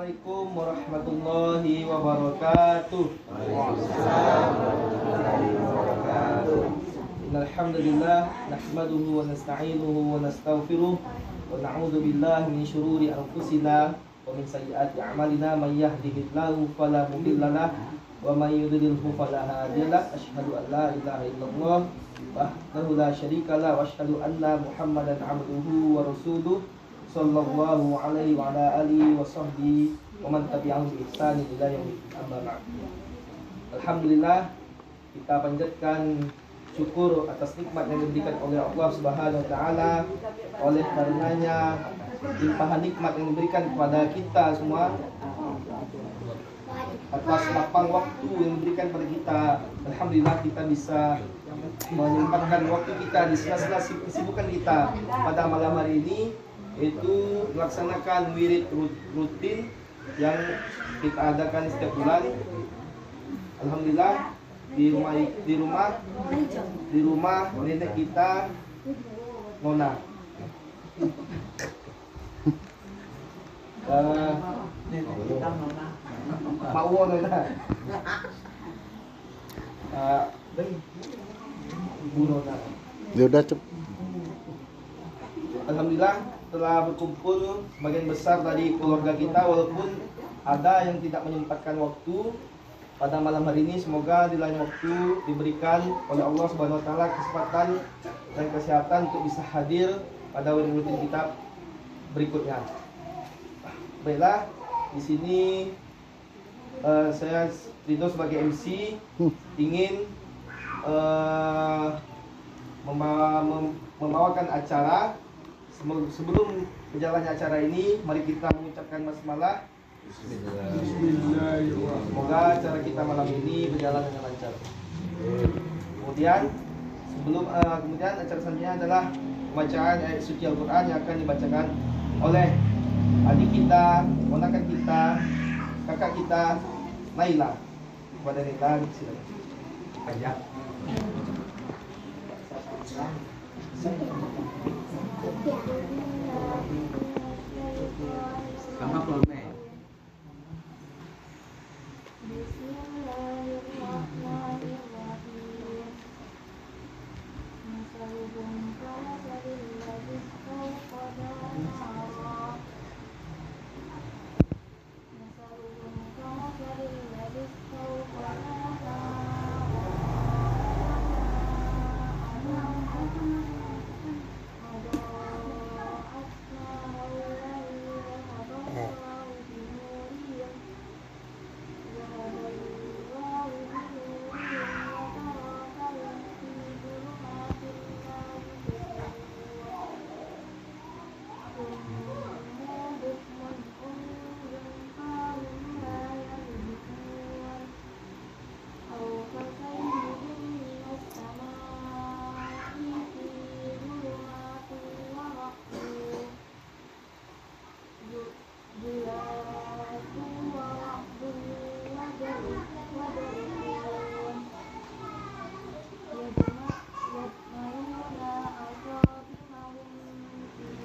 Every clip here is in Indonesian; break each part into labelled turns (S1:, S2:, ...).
S1: Assalamualaikum warahmatullahi wabarakatuh. Alhamdulillah nahmaduhu wa nasta'inuhu wa nastaghfiruh wa na'udzu billahi min syururi anfusina wa min sayyiati a'malina may yahdihillahu fala mudilla lahu wa may yudlilhu fala hadiya lahu. Asyhadu an la ilaha illallah wahdahu la syarika lahu wa asyhadu anna Muhammadan 'abduhu wa rasuluh sallallahu alaihi wa ala alihi wa sahbihi wa man tabi'ahum bi ihsan ila yaumil amma ba'd. Alhamdulillah, kita panjatkan syukur atas nikmat yang diberikan oleh Allah Subhanahu wa taala. Oleh karenanya limpahan nikmat yang diberikan kepada kita semua, atas lapang waktu yang diberikan kepada kita, alhamdulillah kita bisa menyempatkan waktu kita di sela-sela kesibukan kita pada malam hari ini, yaitu melaksanakan wirid rutin yang kita adakan setiap bulan. Alhamdulillah di rumah nenek kita Mona. Pak Wo Nona. Bu Nona.
S2: Dia udah cep.
S1: Alhamdulillah telah berkumpul sebagian besar dari keluarga kita, walaupun ada yang tidak menyempatkan waktu pada malam hari ini. Semoga di lain waktu diberikan oleh Allah Subhanahu wa taala kesempatan dan kesehatan untuk bisa hadir pada rutin kita berikutnya. Baiklah, di sini saya Ridho sebagai MC ingin membawakan acara. Sebelum berjalannya acara ini, mari kita mengucapkan basmalah. Bismillahirrahmanirrahim. Semoga acara kita malam ini berjalan dengan lancar. Kemudian acara selanjutnya adalah pembacaan ayat suci Al-Quran yang akan dibacakan oleh adik kita, ponakan kita, kakak kita, Naila. Kepada Naila, silakan. Ajak. Sama Polme.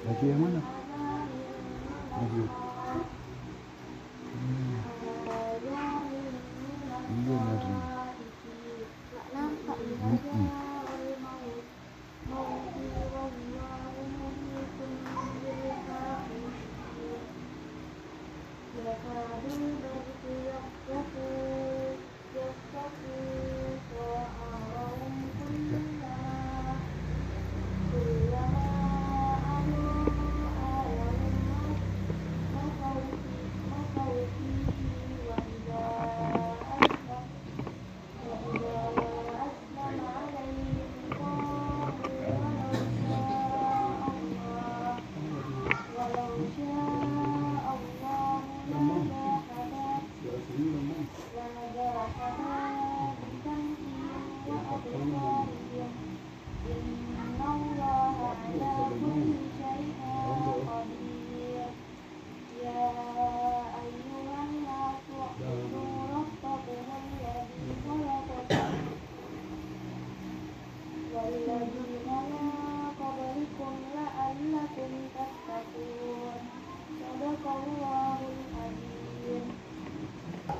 S2: Lagi yang mana? Lagi. Iya lagi.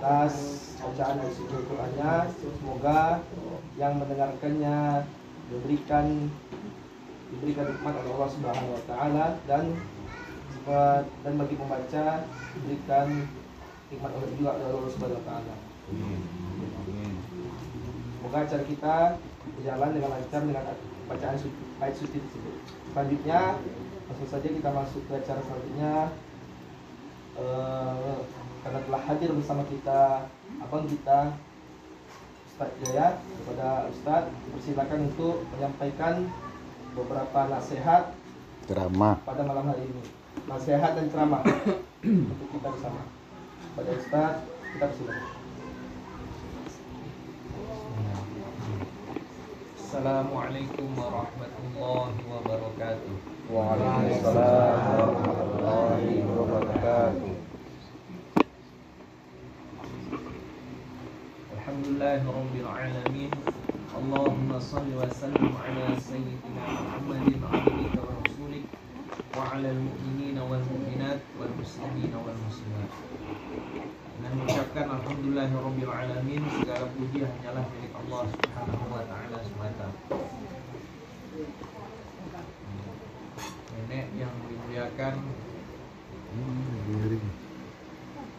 S1: atas bacaan dan suci Al-Qur'annya. Semoga yang mendengarkannya diberikan nikmat oleh Allah Subhanahu wa taala, dan bagi pembaca diberikan nikmat juga oleh Allah Subhanahu wa taala. Semoga acara kita berjalan dengan lancar dengan bacaan ayat suci tersebut. Selanjutnya langsung saja kita masuk ke acara selanjutnya. Karena telah hadir bersama kita abang kita Ustadz Jaya, kepada Ustadz dipersilakan untuk menyampaikan beberapa nasihat
S2: Ceramah.
S1: pada malam hari ini. Nasihat dan ceramah untuk kita bersama. Pada Ustadz, kita persilakan.
S3: Assalamualaikum warahmatullahi wabarakatuh.
S1: Waalaikumsalam warahmatullahi wabarakatuh.
S3: Alhamdulillahirabbil alamin. Allahumma shalli wa sallim ala sayyidina Muhammadin abdika wa rasulika wa ala al-mu'minina wal mu'minat wal muslimina wal muslimat. Dan mengucapkan alhamdulillahirabbil alamin, segala puji hanyalah milik Allah Subhanahu wa taala semata. Nenek yang dimuliakan,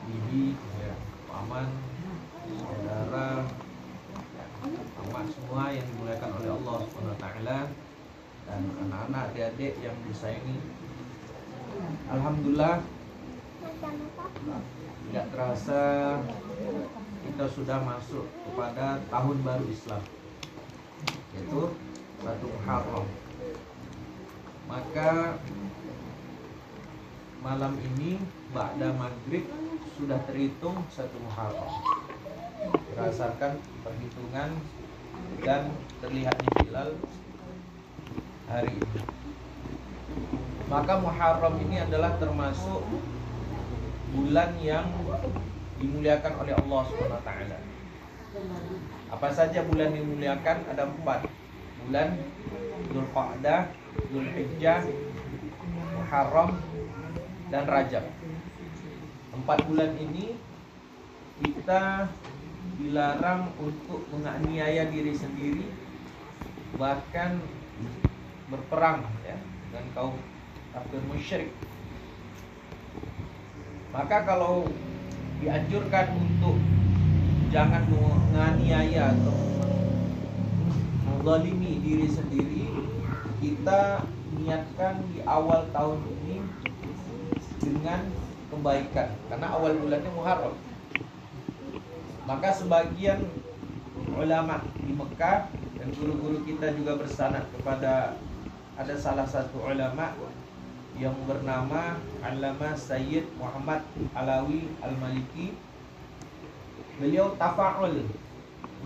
S3: bibi, ya, paman, saudara, amat semua yang dimuliakan oleh Allah Subhanahu wa taala, dan anak-anak adik-adik yang disayangi. Alhamdulillah, tidak terasa kita sudah masuk kepada tahun baru Islam, yaitu 1 Muharram. Maka malam ini ba'da maghrib sudah terhitung 1 Muharram. Berdasarkan perhitungan dan terlihatnya hilal hari ini. Maka Muharram ini adalah termasuk bulan yang dimuliakan oleh Allah Subhanahu wa taala. Apa saja bulan dimuliakan? Ada 4. Bulan Dzulqa'dah, Dzulhijjah, Muharram, dan Rajab. 4 bulan ini kita dilarang untuk menganiaya diri sendiri, bahkan berperang ya dengan kaum kafir musyrik. Maka kalau dianjurkan untuk jangan menganiaya atau menzalimi diri sendiri, kita niatkan di awal tahun ini dengan kebaikan, karena awal bulannya Muharram. Maka sebagian ulama di Mekah dan guru-guru kita juga bersanad kepada ada salah satu ulama yang bernama Allamah Sayyid Muhammad Alawi Al-Maliki. Beliau tafa'ul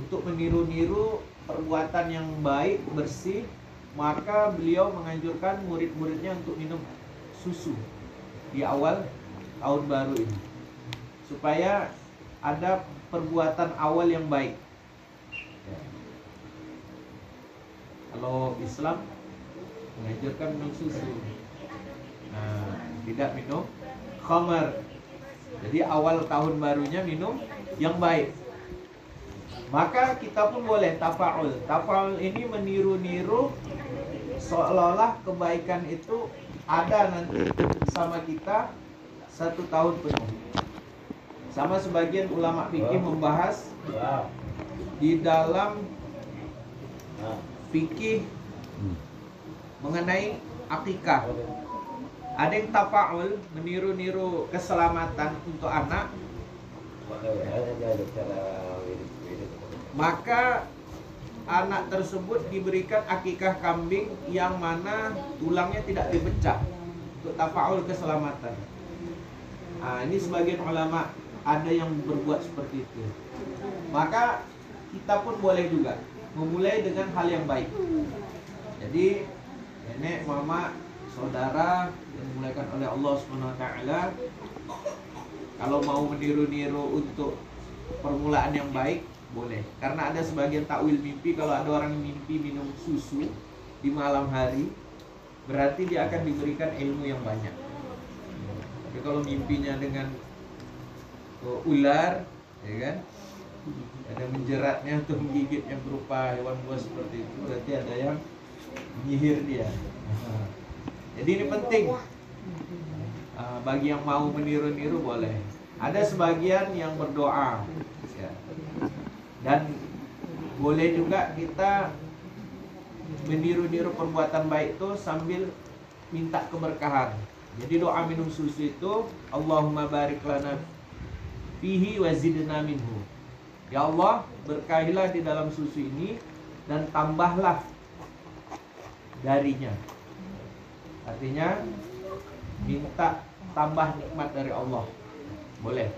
S3: untuk meniru-niru perbuatan yang baik, bersih. Maka beliau menganjurkan murid-muridnya untuk minum susu di awal tahun baru ini, supaya ada perbuatan awal yang baik ya. Kalau Islam menganjurkan minum susu, tidak minum khamar. Jadi awal tahun barunya minum yang baik. Maka kita pun boleh tafa'ul. Tafa'ul ini meniru-niru seolah-olah kebaikan itu ada nanti sama kita 1 tahun penuh. Sama sebagian ulama fikih membahas di dalam fikih mengenai akikah. Ada yang tafa'ul, meniru-niru keselamatan untuk anak. Maka anak tersebut diberikan akikah kambing yang mana tulangnya tidak dipecah, untuk tafa'ul keselamatan. Ini sebagian ulama ada yang berbuat seperti itu. Maka kita pun boleh juga memulai dengan hal yang baik. Jadi nenek, mama, saudara yang dimuliakan oleh Allah SWT, kalau mau meniru-niru untuk permulaan yang baik, boleh. Karena ada sebagian takwil mimpi, kalau ada orang mimpi minum susu di malam hari, berarti dia akan diberikan ilmu yang banyak. Tapi kalau mimpinya dengan ular, ya kan? Ada menjeratnya atau menggigitnya berupa hewan buas seperti itu, berarti ada yang menyihir dia. Jadi ini penting. Bagi yang mau meniru-niru boleh. Ada sebagian yang berdoa, ya. Dan boleh juga kita meniru-niru perbuatan baik itu sambil minta keberkahan. Jadi doa minum susu itu Allahumma barik lana fihi wa zidna minhu. Ya Allah, berkahilah di dalam susu ini dan tambahlah darinya. Artinya minta tambah nikmat dari Allah. Boleh.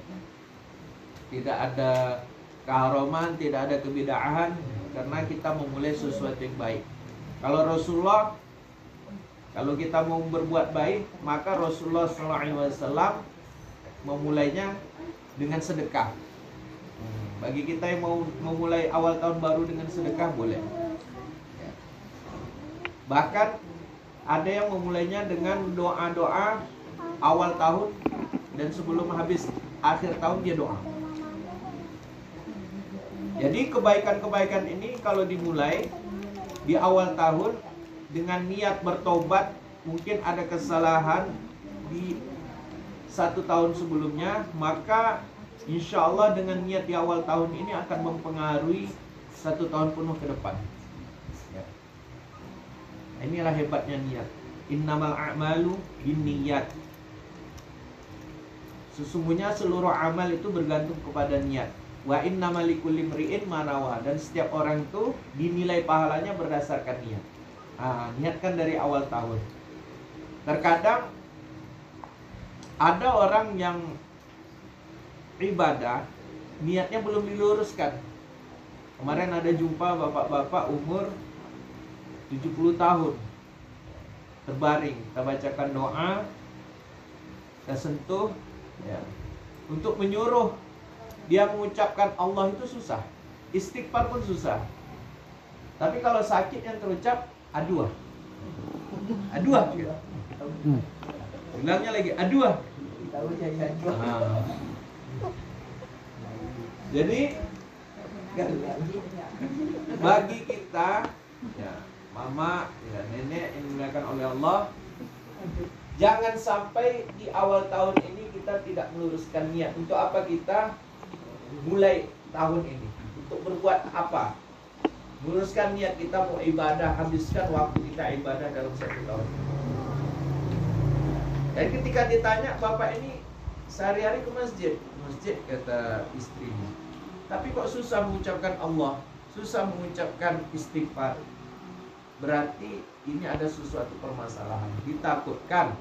S3: Tidak ada keharuman, tidak ada kebid'ahan, karena kita memulai sesuatu yang baik. Kalau Rasulullah, kalau kita mau berbuat baik, maka Rasulullah SAW memulainya dengan sedekah. Bagi kita yang mau memulai awal tahun baru dengan sedekah, boleh. Bahkan ada yang memulainya dengan doa-doa awal tahun, dan sebelum habis akhir tahun dia doa. Jadi kebaikan-kebaikan ini kalau dimulai di awal tahun dengan niat bertobat, mungkin ada kesalahan di 1 tahun sebelumnya, maka insya Allah dengan niat di awal tahun ini akan mempengaruhi 1 tahun penuh ke depan. Ya. Inilah hebatnya niat. Innamal a'malu binniyat. Sesungguhnya seluruh amal itu bergantung kepada niat. Wa innamal likulli imri'in ma nawa. Dan setiap orang itu dinilai pahalanya berdasarkan niat. Niatkan dari awal tahun. Terkadang ada orang yang ibadah niatnya belum diluruskan. Kemarin ada jumpa bapak-bapak umur 70 tahun terbaring, kita bacakan doa, kita sentuh, ya. Untuk menyuruh dia mengucapkan Allah itu susah, istighfar pun susah. Tapi kalau sakit yang terucap aduh, gitu. Bilangnya lagi aduh. Jadi bagi kita, ya, mama, ya, nenek yang dimuliakan oleh Allah, jangan sampai di awal tahun ini kita tidak meluruskan niat. Untuk apa kita mulai tahun ini? Untuk berbuat apa? Meluruskan niat kita mau ibadah, habiskan waktu kita ibadah dalam 1 tahun. Dan ketika ditanya, bapak ini sehari-hari ke masjid, kata istrinya. Tapi kok susah mengucapkan Allah, susah mengucapkan istighfar. Berarti ini ada sesuatu permasalahan. Ditakutkan,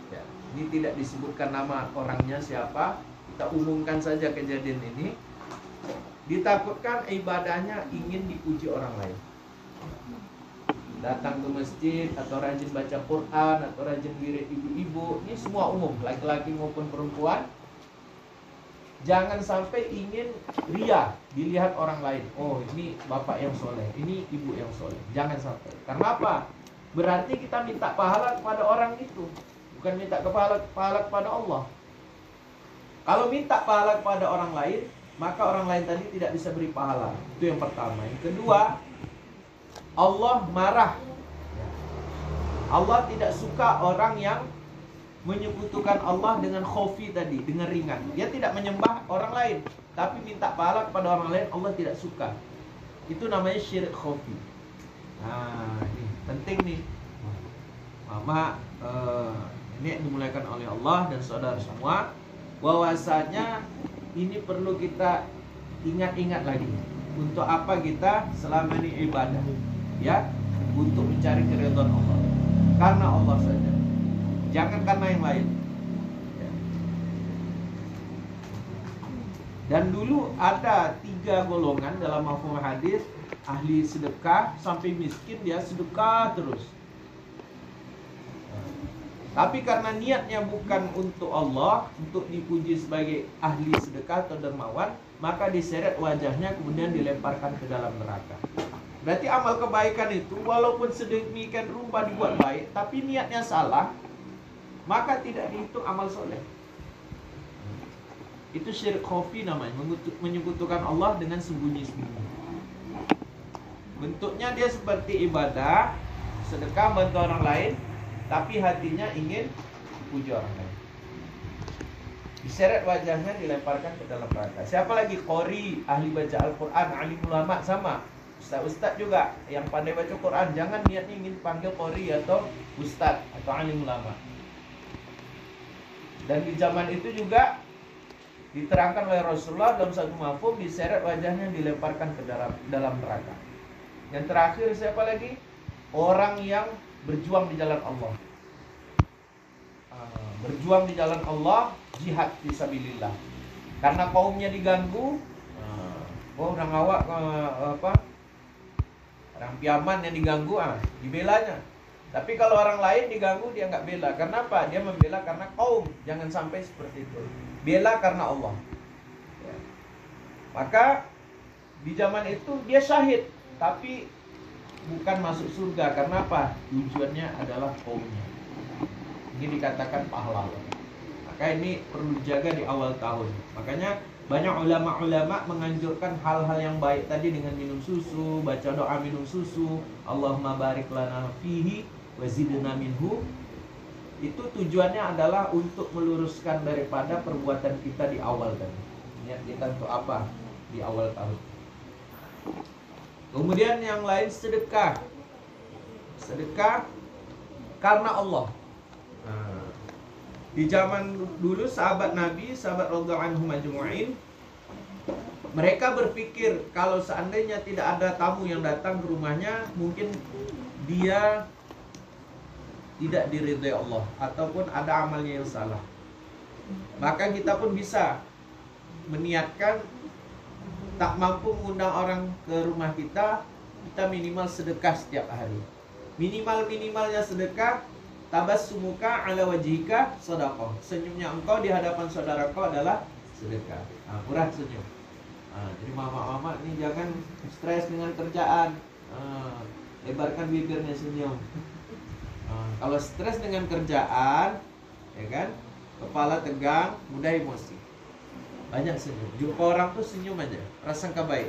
S3: ya, ini tidak disebutkan nama orangnya siapa, kita umumkan saja kejadian ini. Ditakutkan ibadahnya ingin dipuji orang lain. Datang ke masjid, atau rajin baca Quran, atau rajin wirid ibu-ibu, ini semua umum, laki-laki maupun perempuan. Jangan sampai ingin ria dilihat orang lain. Oh, ini bapak yang soleh, ini ibu yang soleh. Jangan sampai. Karena apa? Berarti kita minta pahala kepada orang itu, bukan minta pahala kepada Allah. Kalau minta pahala kepada orang lain, maka orang lain tadi tidak bisa beri pahala. Itu yang pertama. Yang kedua, Allah marah. Allah tidak suka orang yang menyekutukan Allah dengan khofi tadi, dengan ringan. Dia tidak menyembah orang lain, tapi minta pahala kepada orang lain, Allah tidak suka. Itu namanya syirik khofi. Nah, ini penting nih. Mama, ini dimuliakan oleh Allah dan saudara semua, bahwasanya ini perlu kita ingat-ingat lagi. Untuk apa kita selama ini ibadah? Ya, untuk mencari keridhaan Allah. Karena Allah saja. Jangan karena yang lain. Ya. Dan dulu ada 3 golongan dalam mafhum hadis, ahli sedekah sampai miskin dia sedekah terus. Tapi karena niatnya bukan untuk Allah, untuk dipuji sebagai ahli sedekah atau dermawan, maka diseret wajahnya kemudian dilemparkan ke dalam neraka. Berarti amal kebaikan itu walaupun sedemikian rupa dibuat baik, tapi niatnya salah, maka tidak dihitung amal soleh. Itu syirik khafi namanya, menyekutukan Allah dengan sembunyi-sembunyi. Bentuknya dia seperti ibadah, sedekah, bantu orang lain, tapi hatinya ingin puji orang lain. Diseret wajahnya, dilemparkan ke dalam neraka. Siapa lagi? Qori, ahli baca Al-Quran, alim ulama, sama. Ustaz-ustaz juga yang pandai baca Quran, jangan niatnya ingin panggil qori atau ustaz atau alim ulama. Dan di zaman itu juga diterangkan oleh Rasulullah dalam satu mafhum, diseret wajahnya, dilemparkan ke dalam neraka. Yang terakhir siapa lagi? Orang yang berjuang di jalan Allah. Berjuang di jalan Allah, jihad fisabilillah. Karena kaumnya diganggu, orang awak orang piaman yang diganggu, dibelanya. Tapi kalau orang lain diganggu, dia nggak bela. Karena apa? Dia membela karena kaum. Jangan sampai seperti itu. Bela karena Allah. Ya. Maka di zaman itu dia syahid, tapi bukan masuk surga. Karena apa? Tujuannya adalah kaumnya. Ini dikatakan pahlawan. Maka ini perlu dijaga di awal tahun. Makanya banyak ulama-ulama menganjurkan hal-hal yang baik tadi dengan minum susu, baca doa minum susu, Allahumma barik lana fihi wa zidna minhu. Itu tujuannya adalah untuk meluruskan daripada perbuatan kita di awal tadi. Niat kita untuk apa di awal tahun. Kemudian yang lain sedekah. Sedekah karena Allah. Di zaman dulu sahabat Nabi, sahabat radhiyallahu anhum ajma'in, mereka berpikir kalau seandainya tidak ada tamu yang datang ke rumahnya, mungkin dia tidak diridhai Allah ataupun ada amalnya yang salah. Maka kita pun bisa meniatkan tak mampu mengundang orang ke rumah kita, kita minimal sedekah setiap hari. Minimalnya sedekah, tabassumuka ala wajhika sedekah. Senyumnya engkau di hadapan saudara kau adalah sedekah. Murah senyum. Jadi mama-mama ini jangan stres dengan kerjaan. Lebarkan bibirnya senyum. Kalau stres dengan kerjaan, ya kan, kepala tegang, mudah emosi. Banyak senyum. Jumpa orang tuh senyum aja, prasangka baik.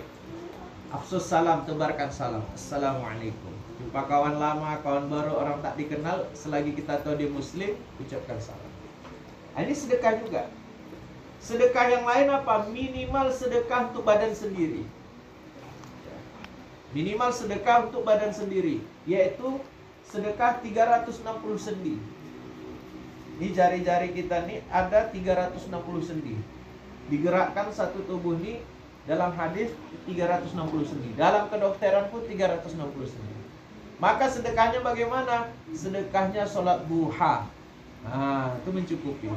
S3: Afsus salam, tebarkan salam. Assalamualaikum. Jumpa kawan lama, kawan baru, orang tak dikenal, selagi kita tahu dia muslim, ucapkan salam. Ini sedekah juga. Sedekah yang lain apa? Minimal sedekah untuk badan sendiri. Minimal sedekah untuk badan sendiri, yaitu sedekah 360 sendi. Ini jari-jari kita nih ada 360 sendi. Digerakkan satu tubuh ini dalam hadis 360 sendi. Dalam kedokteran pun 360 sendi. Maka sedekahnya bagaimana? Sedekahnya sholat duha. Itu mencukupi.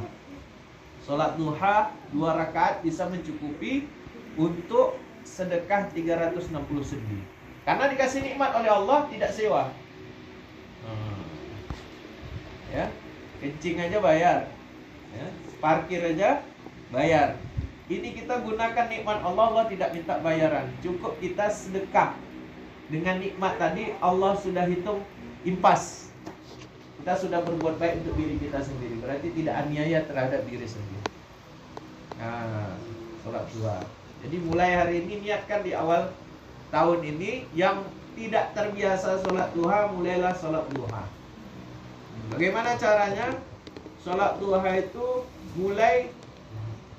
S3: Sholat duha 2 rakaat bisa mencukupi untuk sedekah 360 sendi. Karena dikasih nikmat oleh Allah, tidak sewa. Ya, kencing aja bayar, ya, parkir aja bayar. Ini kita gunakan nikmat Allah, Allah tidak minta bayaran. Cukup kita sedekah. Dengan nikmat tadi Allah sudah hitung impas. Kita sudah berbuat baik untuk diri kita sendiri. Berarti tidak aniaya terhadap diri sendiri. Sholat duha. Jadi mulai hari ini niatkan di awal tahun ini, yang tidak terbiasa sholat duha, mulailah sholat duha. Bagaimana caranya? Sholat duha itu mulai,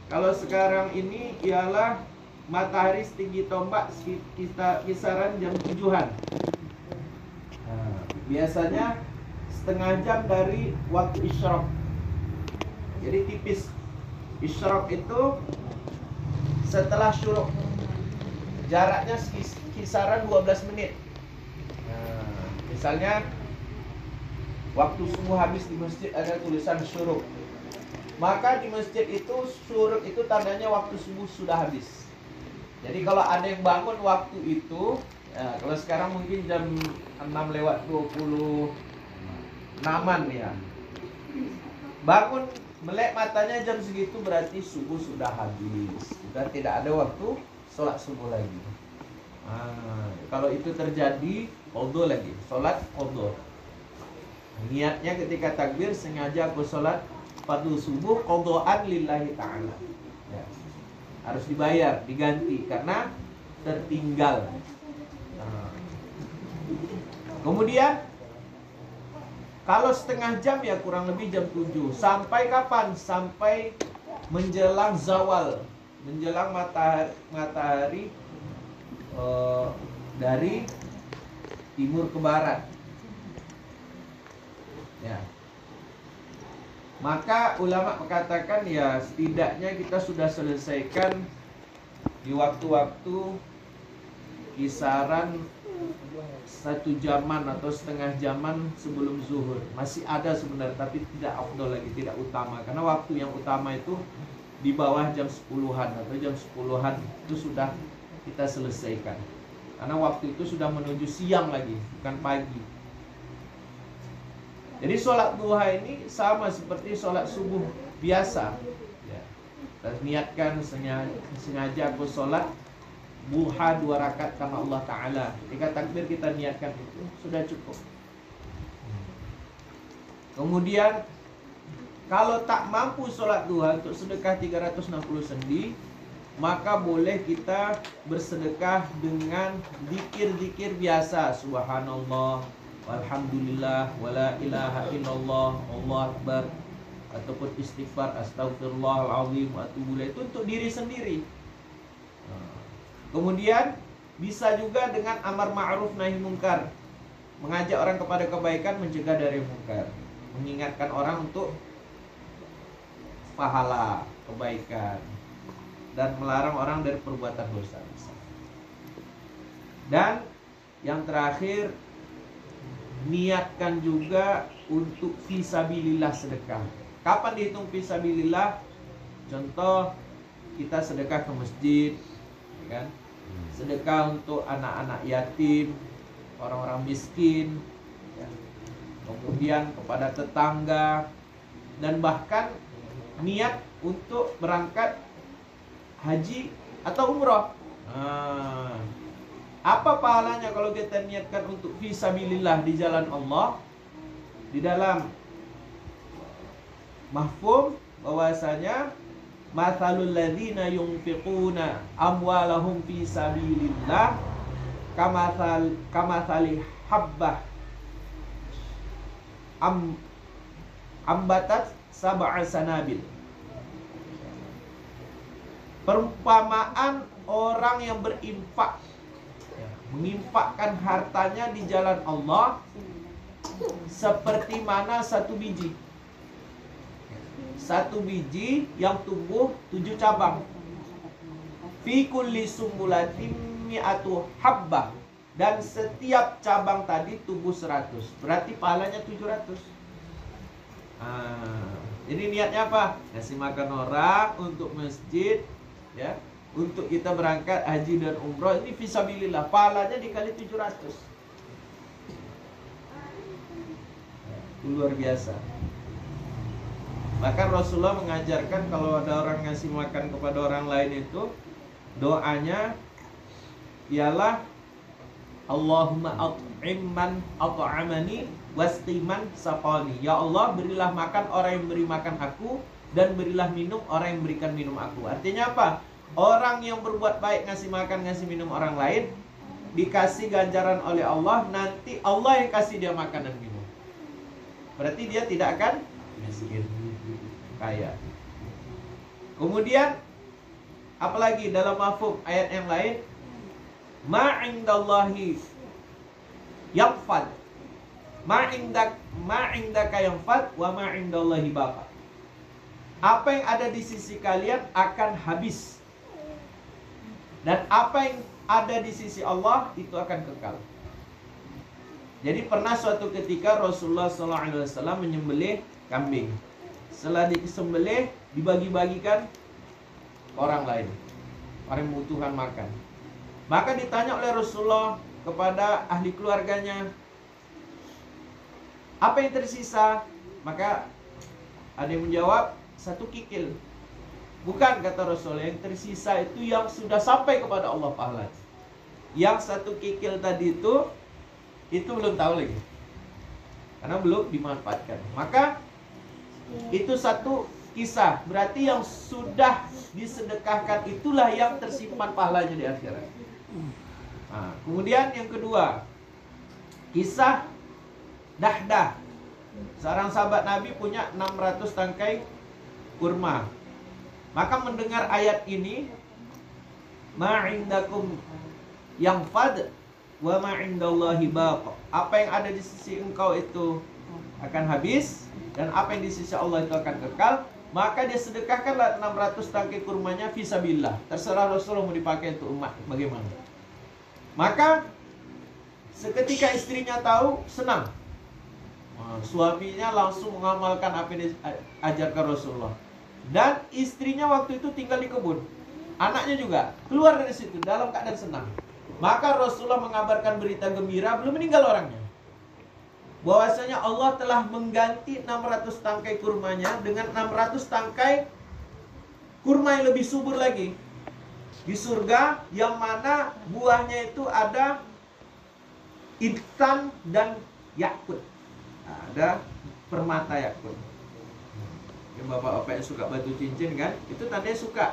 S3: kalau sekarang ini ialah matahari setinggi tombak kisaran jam 7-an. Biasanya setengah jam dari waktu isyraq. Jadi tipis. Isyraq itu setelah syuruk. Jaraknya kisaran 12 menit. Misalnya waktu subuh habis di masjid ada tulisan syuruk. Maka di masjid itu syuruk itu tandanya waktu subuh sudah habis. Jadi kalau ada yang bangun waktu itu, ya, kalau sekarang mungkin jam 6:26-an ya. Bangun melek matanya jam segitu berarti subuh sudah habis. Sudah tidak ada waktu sholat subuh lagi. Kalau itu terjadi, qadha lagi, sholat qadha. Niatnya ketika takbir, sengaja aku sholat fardu subuh qadhaan lillahi ta'ala. Ya. Harus dibayar, diganti karena tertinggal. Nah. Kemudian kalau setengah jam ya kurang lebih jam 7. Sampai kapan? Sampai menjelang zawal, menjelang matahari dari timur ke barat. Ya. Maka ulama mengatakan ya setidaknya kita sudah selesaikan di waktu-waktu kisaran 1 jaman atau setengah jaman sebelum zuhur. Masih ada sebenarnya tapi tidak afdol lagi, tidak utama. Karena waktu yang utama itu di bawah jam 10-an atau jam 10-an itu sudah kita selesaikan. Karena waktu itu sudah menuju siang lagi, bukan pagi. Jadi sholat duha ini sama seperti sholat subuh biasa. Ya. Kita niatkan sengaja aku sholat duha 2 rakaat karena Allah Ta'ala. Ketika takbir kita niatkan itu sudah cukup. Kemudian kalau tak mampu sholat duha untuk sedekah 360 sendi, maka boleh kita bersedekah dengan zikir-zikir biasa. Subhanallah, walhamdulillah, wala ilaha illallah, Allah Akbar, ataupun istighfar, astagfirullahaladzim, wa atubu ilaih. Itu untuk diri sendiri. Kemudian bisa juga dengan amar ma'ruf nahi mungkar, mengajak orang kepada kebaikan, mencegah dari mungkar, mengingatkan orang untuk pahala kebaikan, dan melarang orang dari perbuatan dosa. Dan yang terakhir, niatkan juga untuk fisabilillah sedekah. Kapan dihitung fisabilillah? Contoh, kita sedekah ke masjid, kan? Sedekah untuk anak-anak yatim, orang-orang miskin, ya. Kemudian kepada tetangga, dan bahkan niat untuk berangkat haji atau umroh. Apa pahalanya kalau kita niatkan untuk fisabilillah di jalan Allah? Di dalam mahfum bahwasanya mathalul ladzina yunfiquna amwalahum fi sabilillah kamathali habbah ambatat sab'a sanabil. Perumpamaan orang yang berinfak, menginfakkan hartanya di jalan Allah seperti mana satu biji yang tumbuh 7 cabang. Fi kulli sumbulatin mi'atu habbah, dan setiap cabang tadi tumbuh 100. Berarti pahalanya 700. Jadi niatnya apa? Kasih makan orang, untuk masjid, ya, untuk kita berangkat haji dan umroh. Ini fisabilillah, pahalanya dikali 700. Itu luar biasa. Bahkan Rasulullah mengajarkan kalau ada orang ngasih makan kepada orang lain itu, doanya ialah Allahumma at'imman at'amani wasqiman saqani. Ya Allah, berilah makan orang yang beri makan aku, dan berilah minum orang yang berikan minum aku. Artinya apa? Orang yang berbuat baik, ngasih makan, ngasih minum orang lain, dikasih ganjaran oleh Allah. Nanti Allah yang kasih dia makan dan minum. Berarti dia tidak akan miskin, kaya. Kemudian apalagi dalam mafhum ayat yang lain, ma'indallahi yanfad, ma'indaka yanfad, wa ma'indallahi baqa. Apa yang ada di sisi kalian akan habis, dan apa yang ada di sisi Allah itu akan kekal. Jadi pernah suatu ketika Rasulullah SAW menyembelih kambing. Setelah disembelih, dibagi-bagikan ke orang lain, orang yang membutuhkan makan. Maka ditanya oleh Rasulullah kepada ahli keluarganya, apa yang tersisa? Maka ada yang menjawab, 1 kikil. Bukan, kata Rasulullah, yang tersisa itu yang sudah sampai kepada Allah pahalanya. Yang 1 kikil tadi itu belum tahu lagi, karena belum dimanfaatkan. Maka itu 1 kisah. Berarti yang sudah disedekahkan itulah yang tersimpan pahalanya di akhirat. Nah, kemudian yang kedua, kisah Dahdah. Seorang sahabat Nabi punya 600 tangkai kurma. Maka mendengar ayat ini, ma'indakum yang fad wa ma'indallahi baqa. Apa yang ada di sisi engkau itu akan habis, dan apa yang di sisi Allah itu akan kekal. Maka dia sedekahkanlah 600 tangkai kurmanya fisabilillah. Terserah Rasulullah mau dipakai untuk umat bagaimana. Maka seketika istrinya tahu, senang. Suaminya langsung mengamalkan apa yang diajarkan Rasulullah. Dan istrinya waktu itu tinggal di kebun. Anaknya juga keluar dari situ dalam keadaan senang. Maka Rasulullah mengabarkan berita gembira, belum meninggal orangnya, bahwasanya Allah telah mengganti 600 tangkai kurmanya dengan 600 tangkai kurma yang lebih subur lagi di surga, yang mana buahnya itu ada intan dan yakut. Ada permata yakut. Yang bapak-bapak yang suka batu cincin kan, itu tandanya suka.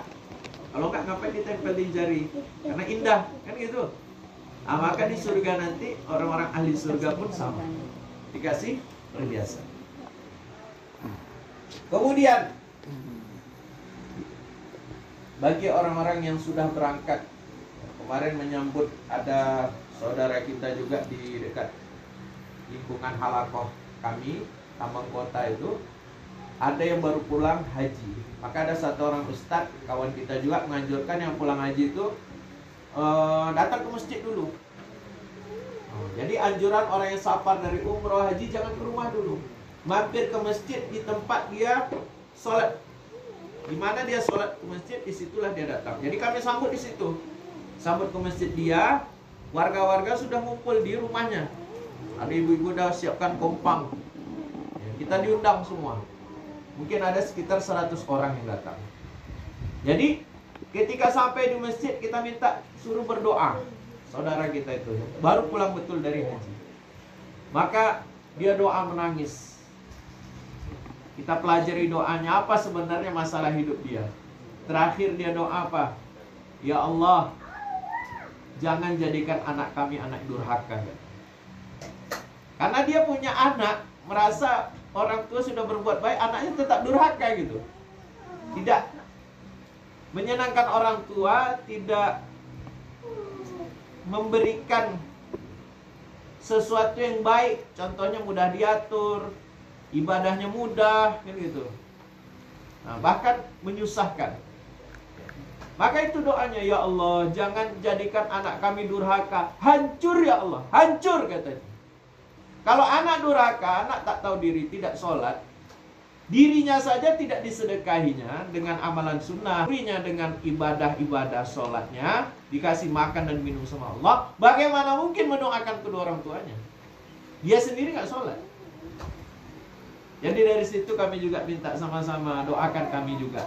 S3: Kalau enggak, ngapain ditempel di jari? Karena indah, kan gitu. Maka di surga nanti orang-orang ahli surga pun sama, dikasih perhiasan. Kemudian bagi orang-orang yang sudah berangkat, kemarin menyambut ada saudara kita juga di dekat lingkungan halakoh kami, Taman Kota itu, ada yang baru pulang haji. Maka ada satu orang ustadz, kawan kita juga, menganjurkan yang pulang haji itu datang ke masjid dulu. Jadi anjuran orang yang safar dari umroh haji, jangan ke rumah dulu, mampir ke masjid di tempat dia sholat. Di mana dia sholat ke masjid, disitulah dia datang. Jadi kami sambut di situ, sambut ke masjid dia. Warga-warga sudah ngumpul di rumahnya. Ada ibu-ibu udah siapkan kompang. Kita diundang semua. Mungkin ada sekitar 100 orang yang datang. Jadi ketika sampai di masjid, kita minta suruh berdoa. Saudara kita itu baru pulang betul dari haji. Maka dia doa menangis. Kita pelajari doanya, apa sebenarnya masalah hidup dia. Terakhir dia doa apa? Ya Allah, jangan jadikan anak kami anak durhaka. Karena dia punya anak, merasa orang tua sudah berbuat baik, anaknya tetap durhaka gitu. Tidak menyenangkan orang tua, tidak memberikan sesuatu yang baik. Contohnya mudah diatur, ibadahnya mudah, kan gitu. Nah, bahkan menyusahkan. Maka itu doanya, ya Allah, jangan jadikan anak kami durhaka. Hancur ya Allah, hancur katanya. Kalau anak durhaka, anak tak tahu diri, tidak sholat, dirinya saja tidak disedekahinya dengan amalan sunnah, dirinya dengan ibadah-ibadah sholatnya, dikasih makan dan minum sama Allah, bagaimana mungkin mendoakan kedua orang tuanya? Dia sendiri nggak sholat. Jadi dari situ kami juga minta sama-sama doakan kami juga.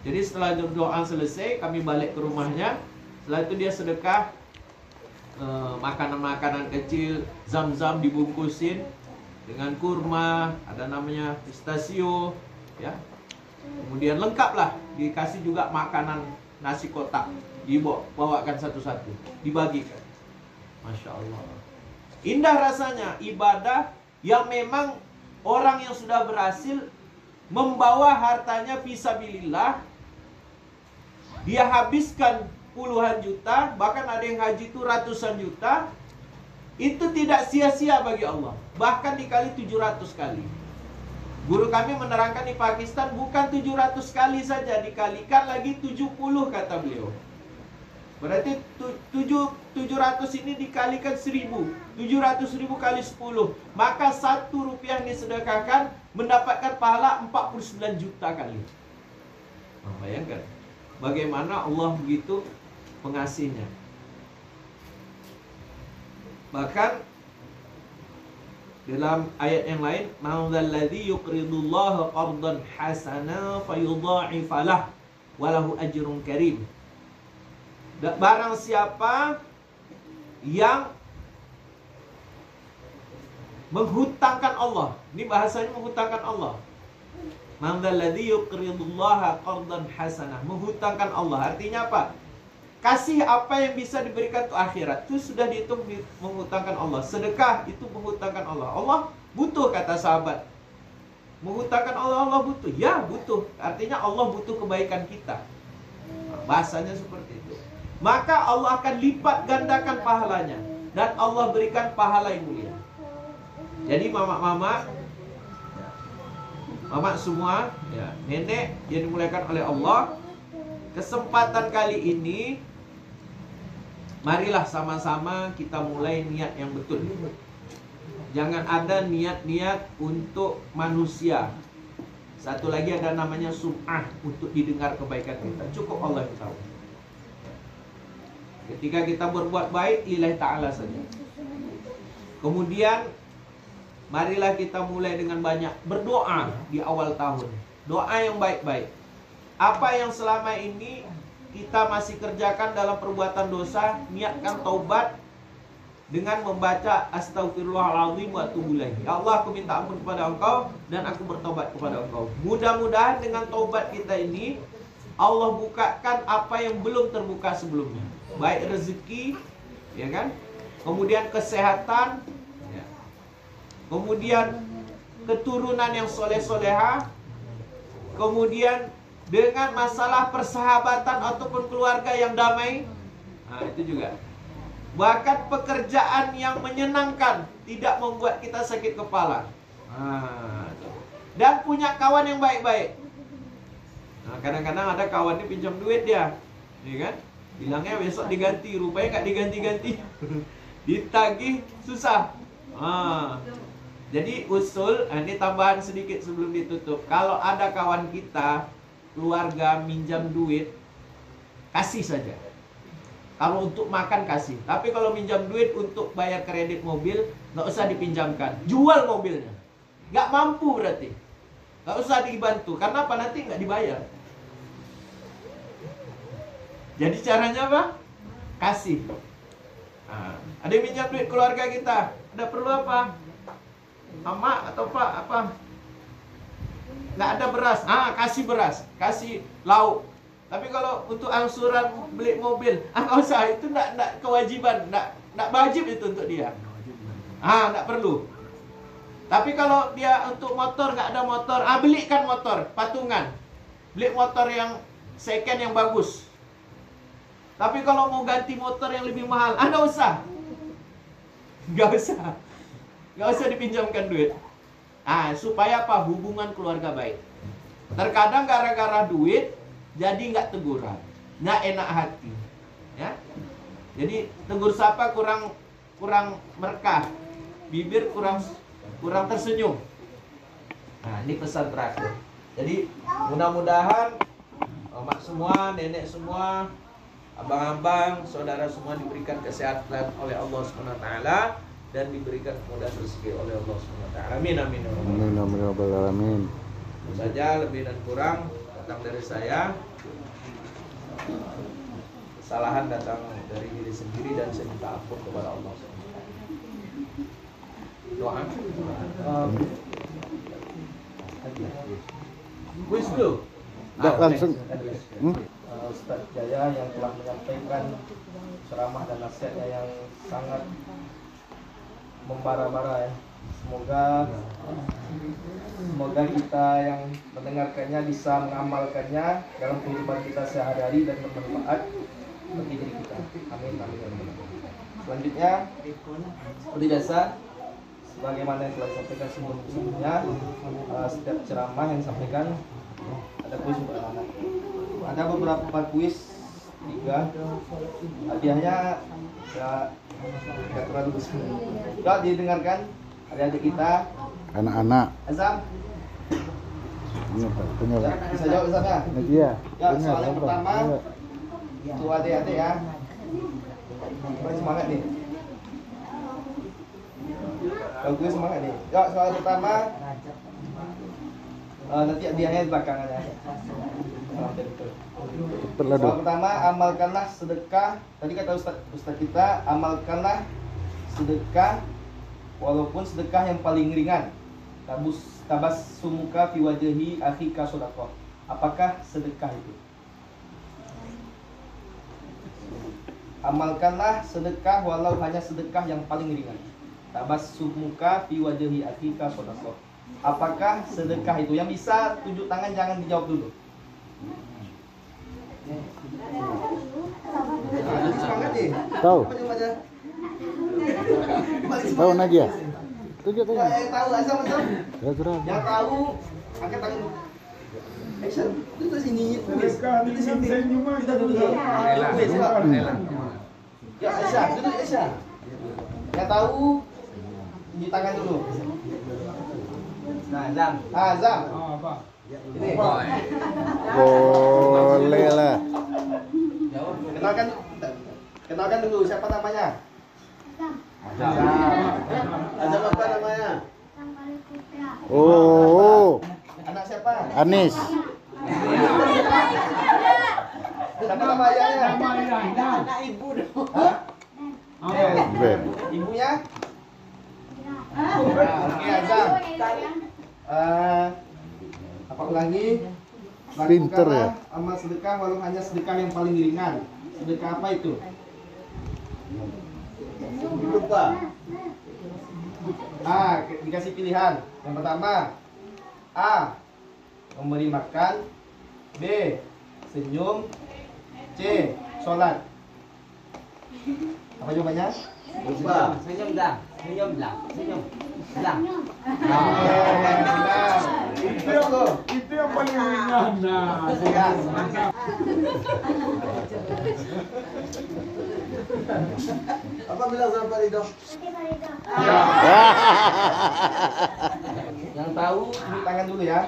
S3: Jadi setelah doa selesai, kami balik ke rumahnya. Setelah itu dia sedekah makanan-makanan kecil, zam-zam dibungkusin dengan kurma, ada namanya pistachio, ya. Kemudian lengkaplah, dikasih juga makanan nasi kotak, dibawakan satu-satu, dibagikan. Masya Allah. Indah rasanya ibadah yang memang orang yang sudah berhasil membawa hartanya fisabilillah, dia habiskan puluhan juta, bahkan ada yang haji itu ratusan juta, itu tidak sia-sia bagi Allah. Bahkan dikali 700 kali. Guru kami menerangkan di Pakistan, bukan 700 kali saja, dikalikan lagi 70 kata beliau. Berarti 700 ini dikalikan 1000. 700.000 kali 10. Maka 1 rupiah yang disedekahkan mendapatkan pahala 49 juta kali. Nah, bayangkan bagaimana Allah begitu pengasihnya. Bahkan dalam ayat yang lain, ma'udhalladzi yuqridullaha qardan hasana fayudha'ifalah walahu ajrun karim. Barang siapa yang menghutangkan Allah, ini bahasanya menghutangkan Allah, Man dzalladzi yuqridullaha qardan hasanah. Menghutangkan Allah. Artinya apa? Kasih apa yang bisa diberikan untuk akhirat. Itu sudah dihitung menghutangkan Allah. Sedekah itu menghutangkan Allah. Allah butuh, kata sahabat. Menghutangkan Allah, Allah butuh. Ya, butuh. Artinya Allah butuh kebaikan kita. Bahasanya seperti itu. Maka Allah akan lipat gandakan pahalanya. Dan Allah berikan pahala yang mulia. Jadi mama semua, ya, nenek yang dimuliakan oleh Allah, kesempatan kali ini marilah sama-sama kita mulai niat yang betul. Jangan ada niat-niat untuk manusia. Satu lagi ada namanya sum'ah, untuk didengar kebaikan kita. Cukup Allah yang tahu. Ketika kita berbuat baik, lillahi ta'ala saja. Kemudian marilah kita mulai dengan banyak berdoa di awal tahun. Doa yang baik-baik. Apa yang selama ini kita masih kerjakan dalam perbuatan dosa, niatkan taubat dengan membaca Astaghfirullahaladzim wa atubu ilaih. Ya Allah, aku minta ampun kepada Engkau dan aku bertobat kepada Engkau. Mudah-mudahan dengan taubat kita ini Allah bukakan apa yang belum terbuka sebelumnya. Baik rezeki, ya kan? Kemudian kesehatan, ya. Kemudian keturunan yang soleh-soleha, kemudian dengan masalah persahabatan ataupun keluarga yang damai. Nah, itu juga. Bahkan pekerjaan yang menyenangkan, tidak membuat kita sakit kepala. Nah, dan punya kawan yang baik-baik. Nah, kadang-kadang ada kawan ini pinjam duit dia, ya kan? Bilangnya besok diganti, rupanya nggak diganti-ganti. Ditagih susah. Jadi usul, ini tambahan sedikit sebelum ditutup. Kalau ada kawan kita, keluarga minjam duit, kasih saja. Kalau untuk makan kasih. Tapi kalau minjam duit untuk bayar kredit mobil, nggak usah dipinjamkan. Jual mobilnya. Nggak mampu berarti. Nggak usah dibantu. Karena apa? Nanti nggak dibayar. Jadi caranya apa? Kasih. Nah, ada yang minjam duit keluarga kita. Ada perlu apa? Mama atau Pak apa? Nggak ada beras. Kasih beras. Kasih lauk. Tapi kalau untuk angsuran beli mobil, nggak usah, itu nggak kewajiban, nggak wajib itu untuk dia. Nggak perlu. Tapi kalau dia untuk motor, nggak ada motor, belikan motor patungan, beli motor yang second yang bagus. Tapi kalau mau ganti motor yang lebih mahal, nggak usah, nggak usah dipinjamkan duit. Supaya apa? Hubungan keluarga baik. Terkadang gara-gara duit jadi nggak teguran, nggak enak hati, ya. Jadi tegur sapa kurang berkah, bibir kurang tersenyum. Nah, ini pesan terakhir. Jadi mudah-mudahan mak semua, nenek semua, abang-abang, saudara semua diberikan kesehatan oleh Allah SWT dan diberikan kemudahan rezeki oleh Allah SWT. Amin amin.
S2: Amin.
S3: Itu saja, lebih dan kurang datang dari saya. Kesalahan datang dari diri sendiri dan saya minta ampun kepada Allah. Doa. Kuis dulu.
S2: Langsung.
S1: Ustaz Jaya yang telah menyampaikan ceramah dan nasihatnya yang sangat membara-bara ya. Semoga kita yang mendengarkannya bisa mengamalkannya dalam kehidupan kita sehari-hari dan bermanfaat bagi diri kita. Amin amin amin. Selanjutnya, seperti biasa, sebagaimana yang telah disampaikan sebelumnya, setiap ceramah yang disampaikan ada kuis untuk anak. Ada beberapa kuis, 3. Hadiahnya tidak terlalu besar. Coba didengarkan adik-adik kita.
S2: Anak-anak.
S1: Azam.
S2: Punya.
S1: Bisa jawab Azam ya?
S2: Iya.
S1: Ya, soal yang pertama. Itu adik-adik ya. Semangat nih. Kalau gue semangat nih. Ya, soal pertama. Nanti hadiahnya di belakang aja. Soal pertama, amalkanlah sedekah. Tadi kata Ustaz kita, amalkanlah sedekah walaupun sedekah yang paling ringan. tabassumuka fi wajhi akhika shadaqah. Apakah sedekah itu? Amalkanlah sedekah walau hanya sedekah yang paling ringan. Tabassumuka fi wajhi akhika shadaqah. Apakah sedekah itu? Yang bisa tunjuk tangan jangan dijawab dulu. Ada semangat nih.
S2: Tahu. Tahu Nadia. Tunjuk tunjuk.
S1: Yang tahu Azam betul?
S2: Ya sudah.
S1: Yang tahu angkat tangan. Action. Itu sini. Itu sini. Kita dulu. Ya Aisyah, duduk Aisyah. Yang tahu tunjuk tangan dulu. Nah, Azam. Azam.
S4: Apa?
S1: Ini.
S2: Boleh lah.
S1: Kenalkan dulu siapa namanya? Azam apa namanya?
S2: Oh,
S1: Anak siapa?
S2: Anis.
S1: Siapa nama ayahnya?
S4: Nama ayahnya.
S1: Hah?
S2: Ben.
S1: Ibunya? Oke, Azam. Apa ulangi?
S2: Pinter ya?
S1: Lakukanlah amal sedekah walau hanya sedekah yang paling ringan. Sedekah apa itu? Lupa. Dikasih pilihan. Yang pertama, A. Memberi makan. B. Senyum. C. Sholat. Apa jawabannya? Lupa.
S5: Senyum dah. Senyum dah. Senyum. Dah.
S1: Benar.
S4: Itu yang paling ringan. Nah,
S1: Ya.
S6: Apa bilang sama Pak Ridho?
S1: Yang tahu tunjuk tangan dulu ya.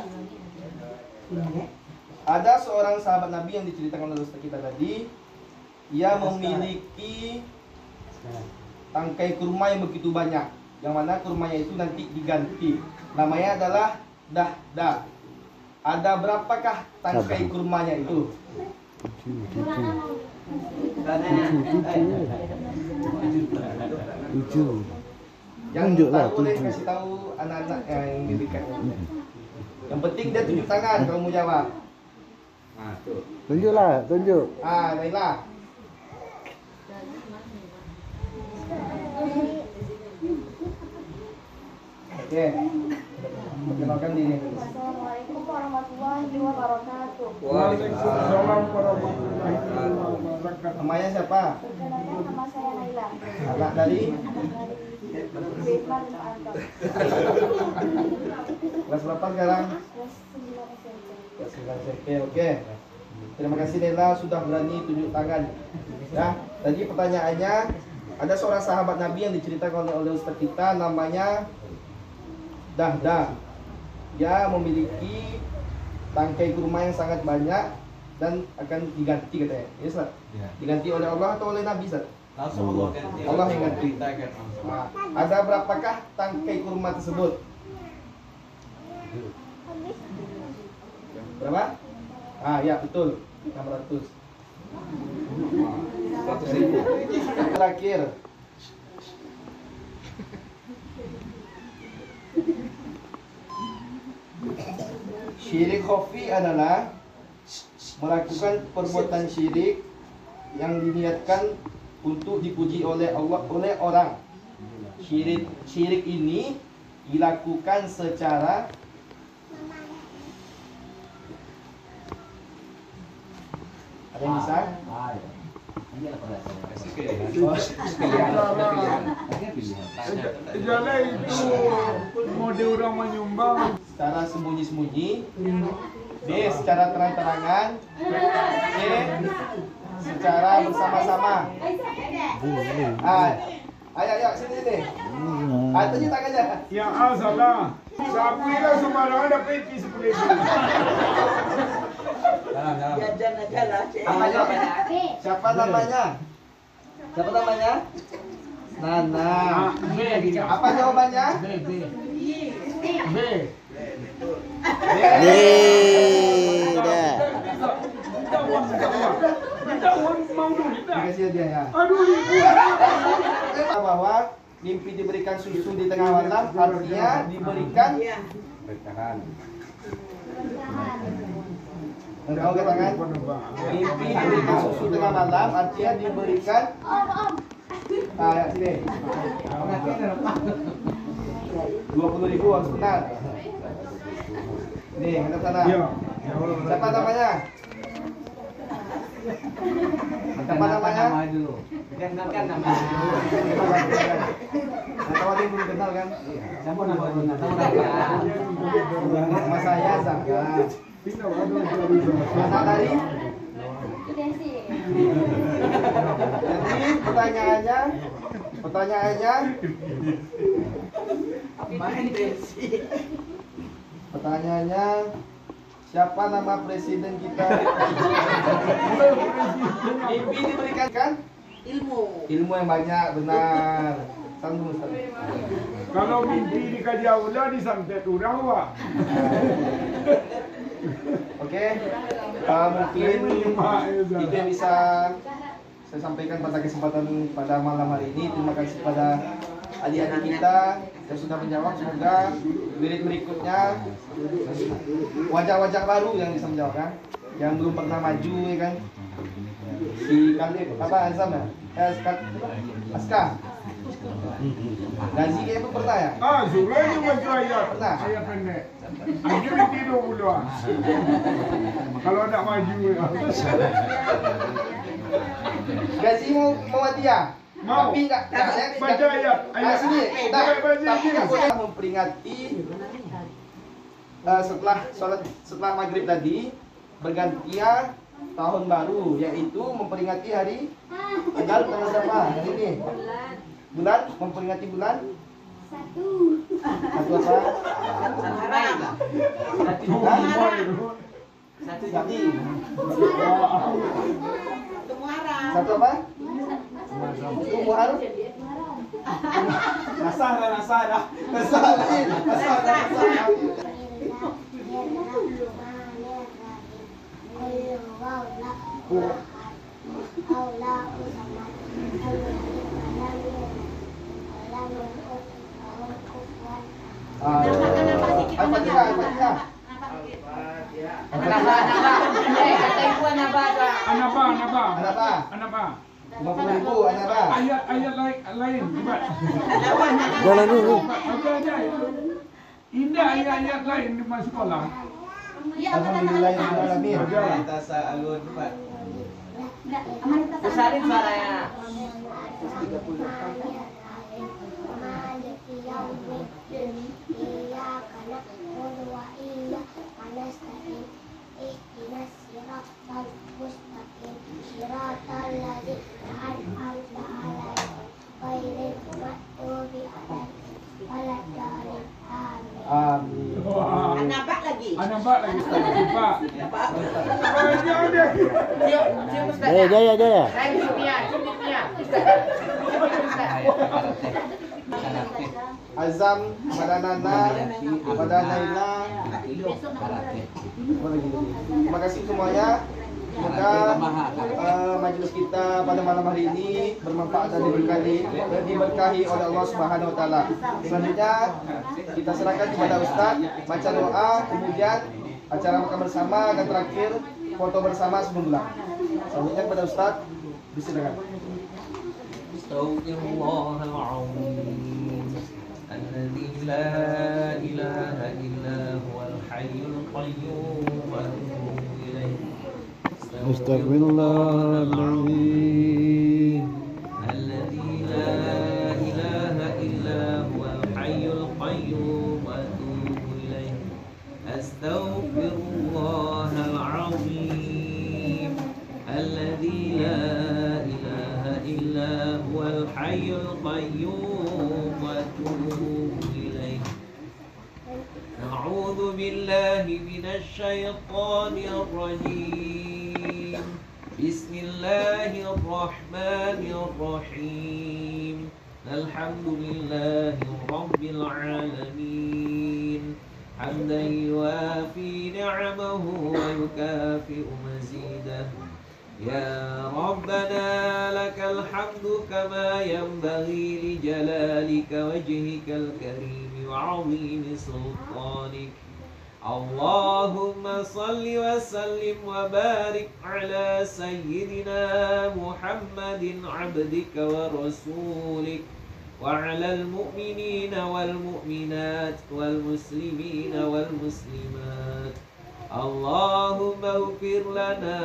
S1: Ada seorang sahabat Nabi yang diceritakan oleh Ustaz kita tadi. Ia memiliki tangkai kurma yang begitu banyak, yang mana kurmanya itu nanti diganti. Namanya adalah dahdah. Ada berapakah tangkai kurmanya itu?
S2: Tujuh.
S1: Yang
S2: Tunjuklah,
S1: tahu boleh
S2: tujuh.
S1: kasih tahu anak-anak yang diberikan. Yang penting dia tunjuk tangan kalau mau jawab.
S2: Tunjuklah, tunjuk.
S1: Naila. Oke. Perkenalkan diri.
S7: Assalamualaikum warahmatullahi wabarakatuh.
S4: Waalaikumsalam warahmatullahi wabarakatuh.
S1: Namanya siapa?
S7: Perkenalkan nama saya Naila.
S1: Anak dari
S7: Firman Anto.
S1: kelas berapa sekarang?
S7: Kelas 9 SMP.
S1: Kelas 9 SMP. Oke. Terima kasih Naila sudah berani tunjuk tangan. Ya, tadi pertanyaannya ada seorang sahabat Nabi yang diceritakan oleh Ustaz kita namanya Dahdah. Dia memiliki tangkai kurma yang sangat banyak dan akan diganti katanya. Ya, Ustaz? Diganti oleh Allah atau oleh Nabi, Ustaz?
S3: Langsung Allah ganti.
S1: Allah yang ganti.
S3: Perintahkan langsung.
S1: Nah, ada berapakah tangkai kurma tersebut? Berapa? Ya betul, 600. 100.000. Terakhir. Syirik khafi adalah melakukan perbuatan syirik yang diniatkan untuk dipuji oleh Allah oleh orang. Syirik ini dilakukan secara ada yang bisa?
S4: Jadi itu mode orang menyumbang.
S1: Secara sembunyi-sembunyi. B. Secara terang-terangan. C. Secara bersama-sama. Ayo sini. Tunjuk tangannya.
S4: Yang A salah. Sapi lah sembarangan dapat isi seperti itu.
S6: Jajan aja lah.
S1: Namanya siapa namanya? Siapa namanya? Nana. Apa jawabannya?
S4: B.
S2: Dah.
S4: Kita mau dulu.
S1: Dikasih dia ya.
S4: Aduh.
S1: Bahwa mimpi diberikan susu di tengah malam artinya diberikan
S6: Bertahan.
S1: Angkat tangan. Mimpi diberikan susu tengah malam, artinya diberikan. Sini. 20.000 harus benar. Nih, hadap sana. Siapa namanya? Siapa namanya?
S5: Nama dulu. Kenalkan nama.
S1: Atau ada yang belum kenal kan?
S5: Siapa nama dulu?
S1: Nama saya Zaka. Mana tadi? Jadi pertanyaannya, siapa nama presiden kita? Mimpi diberikan kan? Ilmu yang banyak, benar. Sambung Ustaz.
S4: Kalau mimpi dikaji aula disantet orang Wak.
S1: Oke. Mungkin itu yang bisa saya sampaikan pada kesempatan pada malam hari ini. Terima kasih kepada adik-adik kita yang sudah menjawab. Semoga wirid berikutnya wajah-wajah baru yang bisa menjawab kan, yang belum pernah maju ya kan. Si Khalid apa Azam ya? Aska. Gazi kayak pernah ya?
S4: Zulai juga baca ayat.
S1: Pernah.
S4: Ayat pendek. Akhirnya tidur pula. Kalau nak maju ya.
S1: Gazi mau hadiah?
S4: Mau.
S1: Tapi enggak
S4: Baca ayat. Ayat
S1: sini.
S4: baca
S1: Tapi
S4: sini.
S1: enggak boleh memperingati setelah maghrib tadi bergantian tahun baru, yaitu memperingati hari tanggal berapa hari ini? Bulan, memperingati bulan satu apa? Satu Jati. Satu apa? Satu Muharram. Nasara.
S4: Anapa?
S1: 50.000 Anapa?
S4: Ayat lain.
S2: Jalan dulu.
S4: Aja. Indah ayat lain di masuk sekolah.
S1: Alhamdulillahirrahmanirrahim.
S3: Kita sa'alun Pak.
S5: Besarin suaranya.
S1: Amin.
S6: Nampak lagi.
S4: Nampak lagi. Pak. Jangan deh.
S2: Jaya.
S1: Azam, pada Nana, pada Naila. Terima kasih semuanya. Semoga majelis kita pada malam hari ini bermanfaat dan diberkahi oleh Allah Subhanahu wa taala. Selanjutnya kita serahkan kepada Ustaz, baca doa, kemudian acara makan bersama dan terakhir foto bersama sebelum pulang. Selanjutnya kepada Ustaz, disilakan.
S3: Astagfirullahaladzim alladzi la ilaha illa huwal hayyul qayyum wa atubu ilaih.
S2: Astagfirullahaladzim.
S3: الذي لا إله إلا هو الحي القيوم وأتوب إليه أستغفر الله العظيم الذي لا إله إلا هو الحي القيوم وأتوب إليه أعوذ بالله من الشيطان الرجيم بسم الله الرحمن الرحيم الحمد لله رب العالمين حمدا يوافي نعمه ويكافئ مزيده يا ربنا لك لك الحمد كما ينبغي لجلالك وجهك الكريم وعظيم سلطانك. اللهم صل وسلم وبارك على سيدنا محمد عبدك ورسولك وعلى المؤمنين والمؤمنات والمسلمين والمسلمات. اللهم اغفر لنا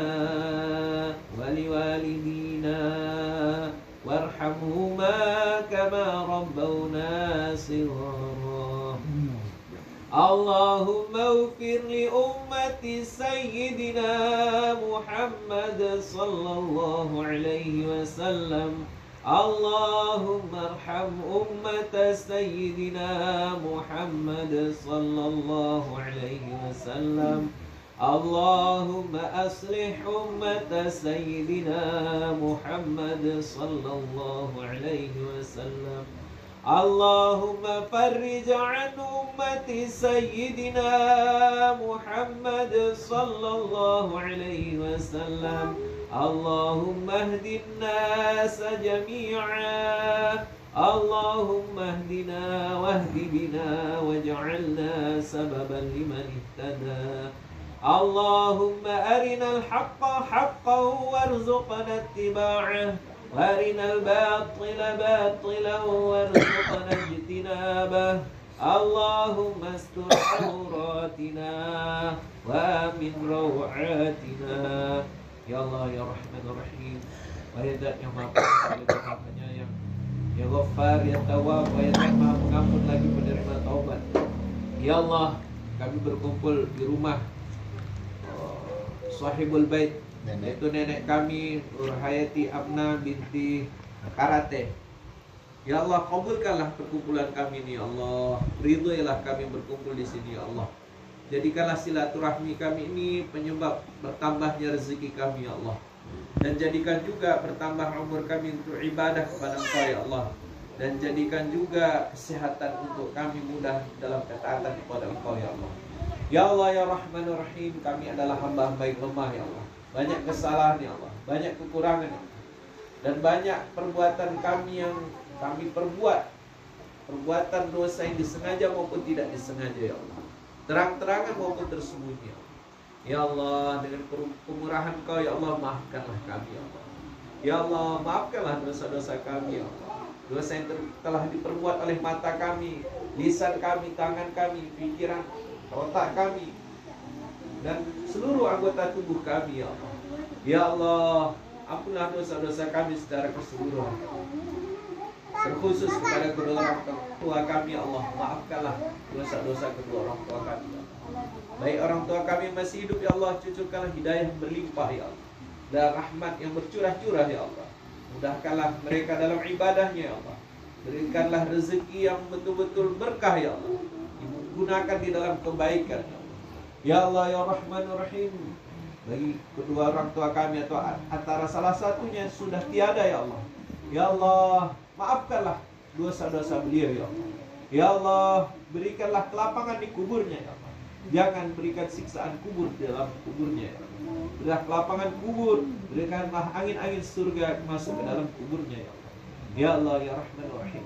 S3: ولوالدينا وارحمهما كما ربونا صغارا. اللهم اغفر لأمة سيدنا محمد صلى الله عليه وسلم. اللهم ارحم أمة سيدنا محمد صلى الله عليه وسلم. اللهم أصلح أمة سيدنا محمد صلى الله عليه وسلم. اللهم فرج عن أمة سيدنا محمد صلى الله عليه وسلم. اللهم اهد الناس جميعا. اللهم اهدنا واهد بنا واجعلنا سببا لمن اهتدى. اللهم أرنا الحق حقا وارزقنا اتباعه وارنا الباطل باطلا وارزقنا اجتنابه. اللهم استر عوراتنا وامن روعاتنا. Ya Allah, ya Rahman, ya Rahim. Wahai Zat yang Maha Pengasih lagi Maha Penyayang, ya Ghaffar, ya Tawwab, ya Zat Maha Pengampun lagi penerima taubat. Ya Allah, kami berkumpul di rumah Sahibul Bait, yaitu nenek kami Nur Hayati Abna binti Karate. Ya Allah, kabulkanlah perkumpulan kami ini, ya Allah. Ridhoilah kami berkumpul di sini, ya Allah. Jadikanlah silaturahmi kami ini penyebab bertambahnya rezeki kami, ya Allah. Dan jadikan juga bertambah umur kami untuk ibadah kepada Engkau, ya Allah. Dan jadikan juga kesehatan untuk kami mudah dalam ketaatan kepada Engkau, ya Allah. Ya Allah, ya Rahman, ya Rahim. Kami adalah hamba-hamba yang lemah, ya Allah. Banyak kesalahan, ya Allah. Banyak kekurangan, ya Allah. Dan banyak perbuatan kami yang kami perbuat. Perbuatan dosa yang disengaja maupun tidak disengaja, ya Allah. Terang-terangan maupun tersembunyi. Ya Allah, dengan kemurahan Kau, ya Allah, maafkanlah kami, ya Allah. Ya Allah, maafkanlah dosa-dosa kami, ya Allah. Dosa yang telah diperbuat oleh mata kami, lisan kami, tangan kami, pikiran, otak kami, dan seluruh anggota tubuh kami, ya Allah. Ya Allah, ampunlah dosa-dosa kami secara keseluruhan. Terkhusus kepada kedua orang tua kami, ya Allah, maafkanlah dosa-dosa kedua orang tua kami, ya Allah. Baik orang tua kami masih hidup, ya Allah, cucurkanlah hidayah yang berlimpah, ya Allah, dan rahmat yang bercurah-curah, ya Allah. Mudahkanlah mereka dalam ibadahnya, ya Allah. Berikanlah rezeki yang betul-betul berkah, ya Allah. Gunakan di dalam kebaikan, ya Allah. Ya Allah, ya Rahman, ya Rahim. Bagi kedua orang tua kami atau antara salah satunya sudah tiada, ya Allah. Ya Allah, maafkanlah dosa-dosa beliau, ya Allah. Ya Allah, berikanlah kelapangan di kuburnya, ya Allah. Jangan berikan siksaan kubur di dalam kuburnya, ya Allah. Berilah kelapangan kubur, berikanlah angin-angin surga masuk ke dalam kuburnya, ya Allah. Ya Allah, ya Rahman, ya Rahim.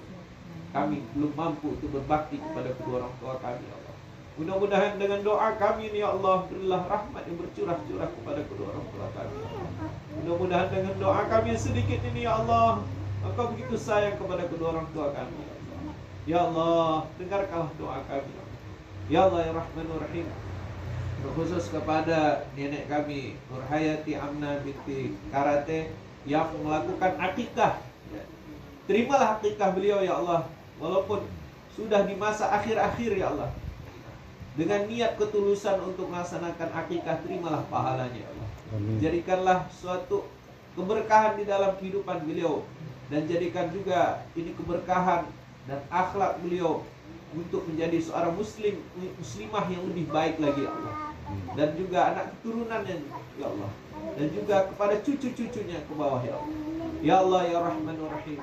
S3: Kami belum mampu untuk berbakti kepada kedua orang tua kami, ya Allah. Mudah-mudahan dengan doa kami ini, ya Allah, berilah rahmat yang bercurah-curah kepada kedua orang tua kami, ya Allah. Mudah-mudahan dengan doa kami yang sedikit ini, ya Allah, Engkau begitu sayang kepada kedua orang tua kami, ya Allah. Ya Allah, dengarkanlah doa kami, ya Allah. Ya Allah, ya Rahman, ya Rahim. Berkhusus kepada nenek kami Nur Hayati Amna binti Karate yang melakukan akikah, ya. Terimalah akikah beliau, ya Allah, walaupun sudah di masa akhir-akhir, ya Allah. Dengan niat ketulusan untuk melaksanakan akikah, terimalah pahalanya, ya Allah.
S2: Amin.
S3: Jadikanlah suatu keberkahan di dalam kehidupan beliau, dan jadikan juga ini keberkahan dan akhlak beliau untuk menjadi seorang muslimah yang lebih baik lagi, ya Allah. Dan juga anak keturunannya, ya Allah. Dan juga kepada cucu-cucunya ke bawah, ya Allah. Ya Allah, ya Rahman, ya Rahim.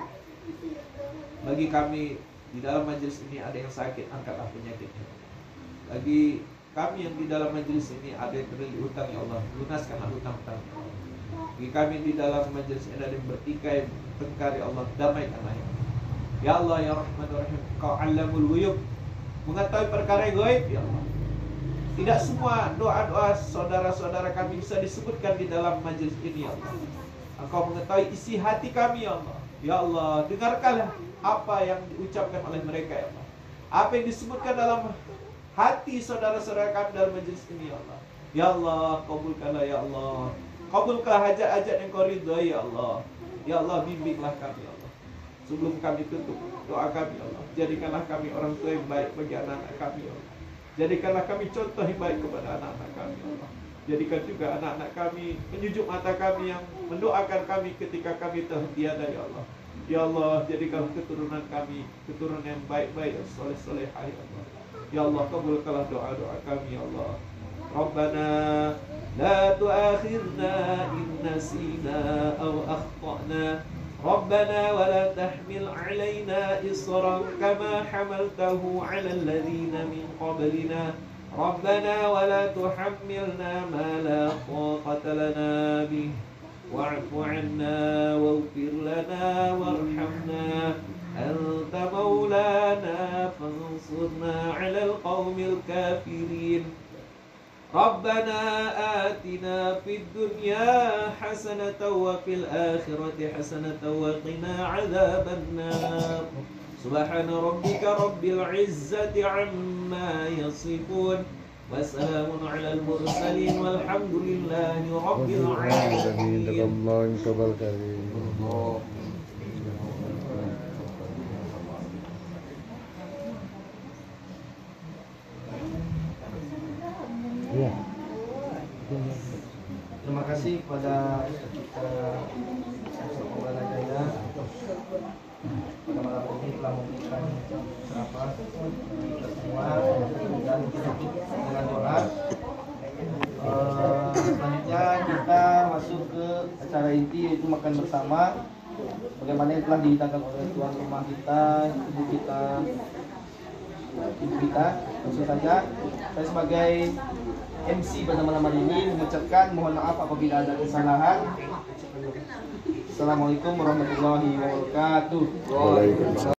S3: Bagi kami di dalam majelis ini ada yang sakit, angkatlah penyakitnya. Bagi kami yang di dalam majelis ini ada yang terlilit hutang, ya Allah, lunaskanlah hutang-hutang, ya Allah. Bagi kami di dalam majelis ini ada yang bertikai, bertengkar, ya Allah, damaikanlah ya. Ya Allah ya Rahman Rahim, Kau Alamul Ghuyub, mengetahui perkara yang gaib ya Allah. Tidak semua doa-doa saudara-saudara kami bisa disebutkan di dalam majelis ini ya Allah. Engkau mengetahui isi hati kami ya Allah. Ya Allah, dengarkanlah apa yang diucapkan oleh mereka ya Allah. Apa yang disebutkan dalam hati saudara-saudara kami dalam majelis ini ya Allah. Ya Allah, kabulkanlah ya Allah. Kabulkanlah hajat-hajat yang Kau ridhai ya Allah. Ya Allah, bimbinglah kami ya Allah. Sebelum kami tutup doa kami ya Allah, jadikanlah kami orang tua yang baik bagi anak-anak kami ya Allah. Jadikanlah kami contoh yang baik kepada anak-anak kami ya Allah. Jadikan juga anak-anak kami menjujuk mata kami yang mendoakan kami ketika kami telah tiada ya Allah. Ya Allah, jadikanlah keturunan kami keturunan yang baik-baik, soleh-solehah ya Allah. Ya Allah, kabulkanlah doa-doa kami ya Allah. Rabbana la tu'akhirna in nasina aw akhtana. Rabbana wa la tahmil 'alaina isran kama hamaltahu 'ala alladhina min qablina. Rabbana wa la tuhammilna ma la taqata lana bih. Wa'fu 'anna waghfir lana warhamna. Anta maulana fansurna 'alal qaumil kafirin. Rabbana atina fid dunya hasanatan wa fil akhirati hasanatan wa qina adzabannar. Subhana rabbika rabbil izzati amma yasifun. Wassalamun alal mursalin walhamdulillahi rabbil alamin.
S2: Ya.
S1: Terima kasih kepada kita Maulana Jaya pada malam ini telah memberikan ceramah kita semua dan kita tutup dengan doa. Selanjutnya kita masuk ke acara inti yaitu makan bersama. Bagaimana yang telah dihidangkan oleh tuan rumah kita, ibu kita. Langsung saja saya sebagai MC pada malam hari ini mengucapkan mohon maaf apabila ada kesalahan. Assalamualaikum warahmatullahi wabarakatuh.
S2: Waalaikumsalam.